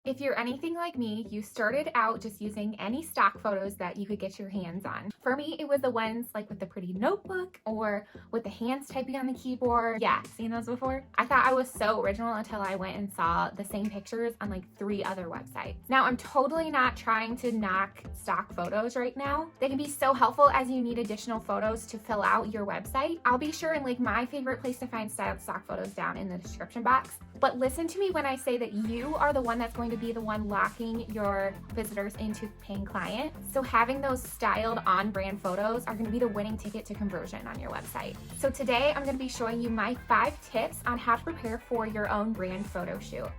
If you're anything like me, you started out just using any stock photos that you could get your hands on. For me, it was the ones like with the pretty notebook or with the hands typing on the keyboard. Yeah, seen those before? I thought I was so original until I went and saw the same pictures on like 3 other websites. Now, I'm totally not trying to knock stock photos right now. They can be so helpful as you need additional photos to fill out your website. I'll be sure and link my favorite place to find styled stock photos down in the description box. But listen to me when I say that you are the one that's going to be the one locking your visitors into paying client. So having those styled on-brand photos are going to be the winning ticket to conversion on your website. So today I'm going to be showing you my 5 tips on how to prepare for your own brand photo shoot.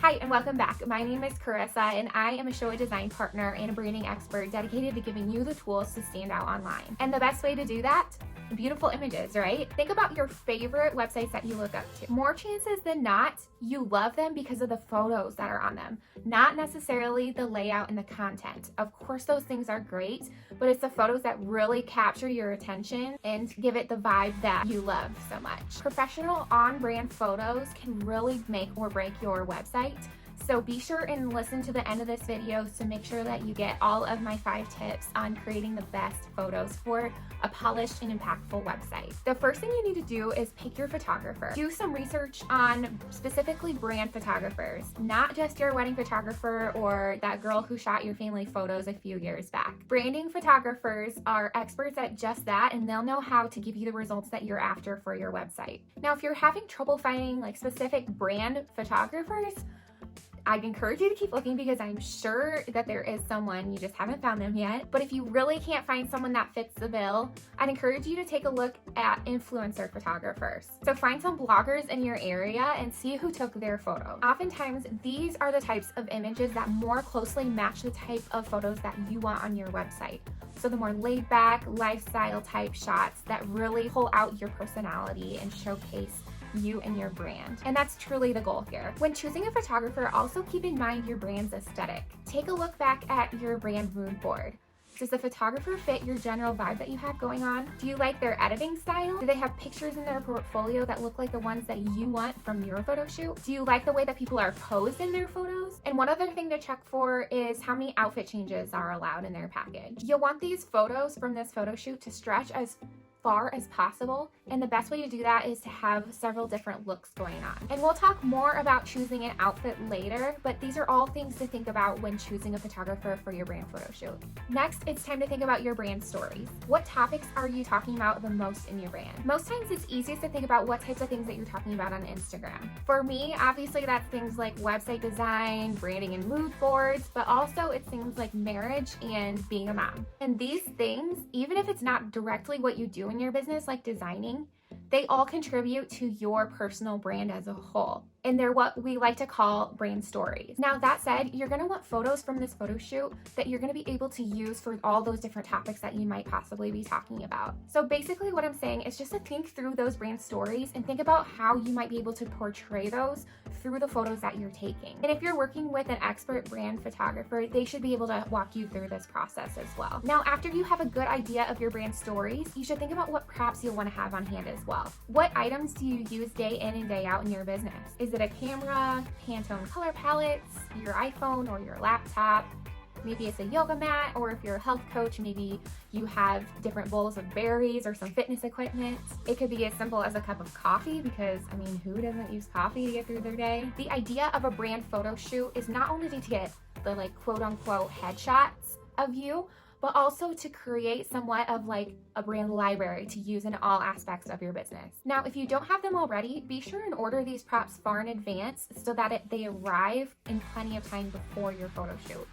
Hi and welcome back. My name is Carissa and I am a show and design partner and a branding expert dedicated to giving you the tools to stand out online. And the best way to do that? Beautiful images, right? Think about your favorite websites that you look up to. More chances than not, you love them because of the photos that are on them, not necessarily the layout and the content. Of course, those things are great, but it's the photos that really capture your attention and give it the vibe that you love so much. Professional on-brand photos can really make or break your website. So be sure and listen to the end of this video to make sure that you get all of my 5 tips on creating the best photos for a polished and impactful website. The first thing you need to do is pick your photographer. Do some research on specifically brand photographers, not just your wedding photographer or that girl who shot your family photos a few years back. Branding photographers are experts at just that, and they'll know how to give you the results that you're after for your website. Now, if you're having trouble finding like specific brand photographers, I'd encourage you to keep looking because I'm sure that there is someone, you just haven't found them yet. But if you really can't find someone that fits the bill, I'd encourage you to take a look at influencer photographers. So find some bloggers in your area and see who took their photo. Oftentimes, these are the types of images that more closely match the type of photos that you want on your website. So the more laid back, lifestyle type shots that really pull out your personality and showcase you and your brand. And that's truly the goal here. When choosing a photographer, also keep in mind your brand's aesthetic. Take a look back at your brand mood board. Does the photographer fit your general vibe that you have going on? Do you like their editing style? Do they have pictures in their portfolio that look like the ones that you want from your photo shoot? Do you like the way that people are posed in their photos? And one other thing to check for is how many outfit changes are allowed in their package. You'll want these photos from this photo shoot to stretch as far as possible, and the best way to do that is to have several different looks going on. And we'll talk more about choosing an outfit later, but these are all things to think about when choosing a photographer for your brand photo shoot. Next, it's time to think about your brand stories. What topics are you talking about the most in your brand? Most times it's easiest to think about what types of things that you're talking about on Instagram. For me, obviously that's things like website design, branding and mood boards, but also it's things like marriage and being a mom. And these things, even if it's not directly what you do in your business, like designing, they all contribute to your personal brand as a whole. And they're what we like to call brand stories. Now, that said, you're gonna want photos from this photo shoot that you're gonna be able to use for all those different topics that you might possibly be talking about. So basically what I'm saying is just to think through those brand stories and think about how you might be able to portray those through the photos that you're taking. And if you're working with an expert brand photographer, they should be able to walk you through this process as well. Now, after you have a good idea of your brand stories, you should think about what props you'll wanna have on hand as well. What items do you use day in and day out in your business? Is it a camera, Pantone color palettes, your iPhone or your laptop? Maybe it's a yoga mat, or if you're a health coach, maybe you have different bowls of berries or some fitness equipment. It could be as simple as a cup of coffee because, I mean, who doesn't use coffee to get through their day? The idea of a brand photo shoot is not only to get the like quote unquote headshots of you, but also to create somewhat of like a brand library to use in all aspects of your business. Now, if you don't have them already, be sure and order these props far in advance so that they arrive in plenty of time before your photo shoot.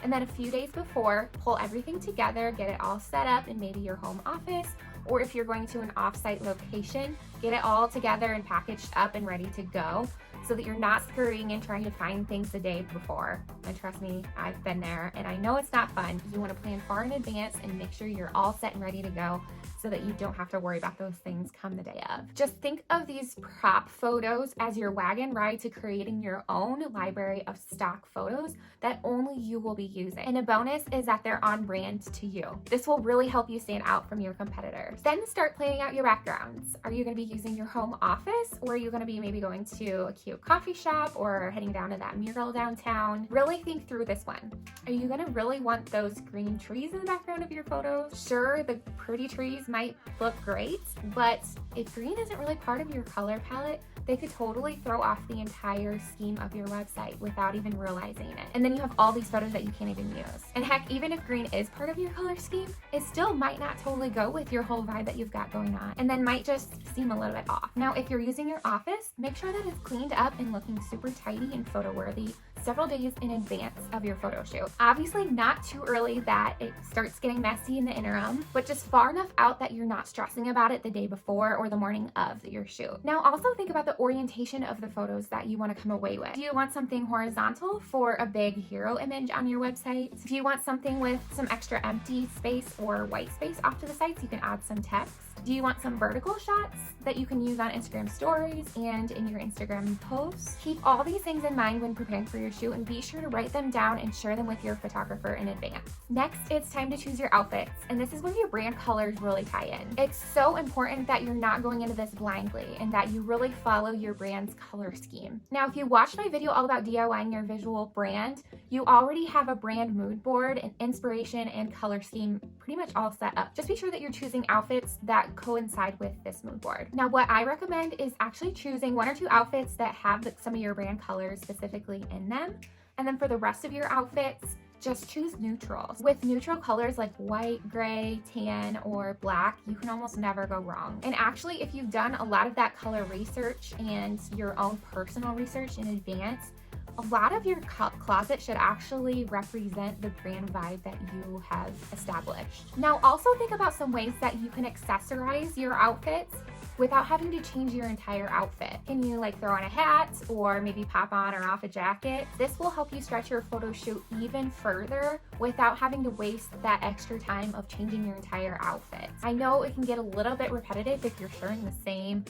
And then a few days before, pull everything together, get it all set up in maybe your home office, or if you're going to an off-site location, get it all together and packaged up and ready to go so that you're not scurrying and trying to find things the day before. And trust me, I've been there and I know it's not fun. You want to plan far in advance and make sure you're all set and ready to go so that you don't have to worry about those things come the day of. Just think of these prop photos as your wagon ride to creating your own library of stock photos that only you will be using. And a bonus is that they're on brand to you. This will really help you stand out from your competitors. Then start planning out your backgrounds. Are you going to be using your home office, or are you going to be maybe going to a cute coffee shop or heading down to that mural downtown? Really think through this one. Are you going to really want those green trees in the background of your photos? Sure, the pretty trees might look great, but if green isn't really part of your color palette, they could totally throw off the entire scheme of your website without even realizing it. And then you have all these photos that you can't even use. And heck, even if green is part of your color scheme, it still might not totally go with your whole vibe that you've got going on, and then might just seem a little bit off. Now, if you're using your office, make sure that it's cleaned up and looking super tidy and photo worthy several days in advance of your photo shoot. Obviously not too early that it starts getting messy in the interim, but just far enough out that you're not stressing about it the day before or the morning of your shoot. Now also think about the orientation of the photos that you want to come away with. Do you want something horizontal for a big hero image on your website? Do you want something with some extra empty space or white space off to the sides? You can add some text. Do you want some vertical shots that you can use on Instagram stories and in your Instagram posts? Keep all these things in mind when preparing for your shoot, and be sure to write them down and share them with your photographer in advance. Next, it's time to choose your outfits, and this is where your brand colors really tie in. It's so important that you're not going into this blindly and that you really follow your brand's color scheme. Now, if you watched my video all about DIYing your visual brand, you already have a brand mood board and inspiration and color scheme pretty much all set up. Just be sure that you're choosing outfits that coincide with this mood board. Now, what I recommend is actually choosing 1 or 2 outfits that have some of your brand colors specifically in them. And then for the rest of your outfits, just choose neutrals. With neutral colors like white, gray, tan, or black, you can almost never go wrong. And actually, if you've done a lot of that color research and your own personal research in advance, a lot of your closet should actually represent the brand vibe that you have established. Now, also think about some ways that you can accessorize your outfits without having to change your entire outfit. Can you like throw on a hat or maybe pop on or off a jacket? This will help you stretch your photo shoot even further without having to waste that extra time of changing your entire outfit. I know it can get a little bit repetitive if you're sharing the same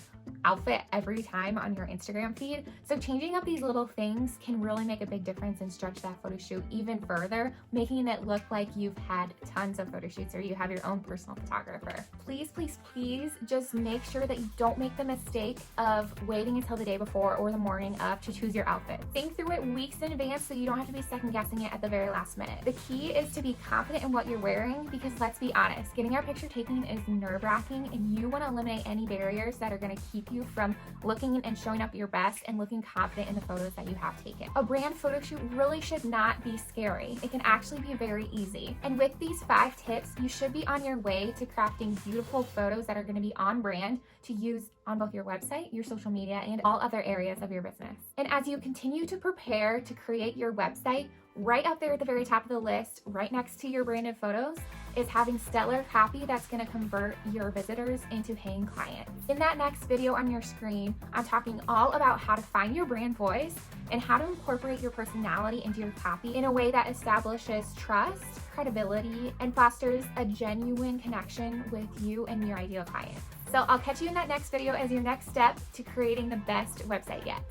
outfit every time on your Instagram feed. So changing up these little things can really make a big difference and stretch that photo shoot even further, making it look like you've had tons of photo shoots or you have your own personal photographer. Please, please, please just make sure that you don't make the mistake of waiting until the day before or the morning of to choose your outfit. Think through it weeks in advance so you don't have to be second guessing it at the very last minute. The key is to be confident in what you're wearing, because let's be honest, getting our picture taken is nerve-wracking, and you want to eliminate any barriers that are going to keep you from looking and showing up your best and looking confident in the photos that you have taken. A brand photo shoot really should not be scary. It can actually be very easy. And with these 5 tips, you should be on your way to crafting beautiful photos that are going to be on brand to use on both your website, your social media, and all other areas of your business. And as you continue to prepare to create your website, right up there at the very top of the list, right next to your branded photos, is having stellar copy that's going to convert your visitors into paying clients. In that next video on your screen, I'm talking all about how to find your brand voice and how to incorporate your personality into your copy in a way that establishes trust, credibility, and fosters a genuine connection with you and your ideal client. So I'll catch you in that next video as your next step to creating the best website yet.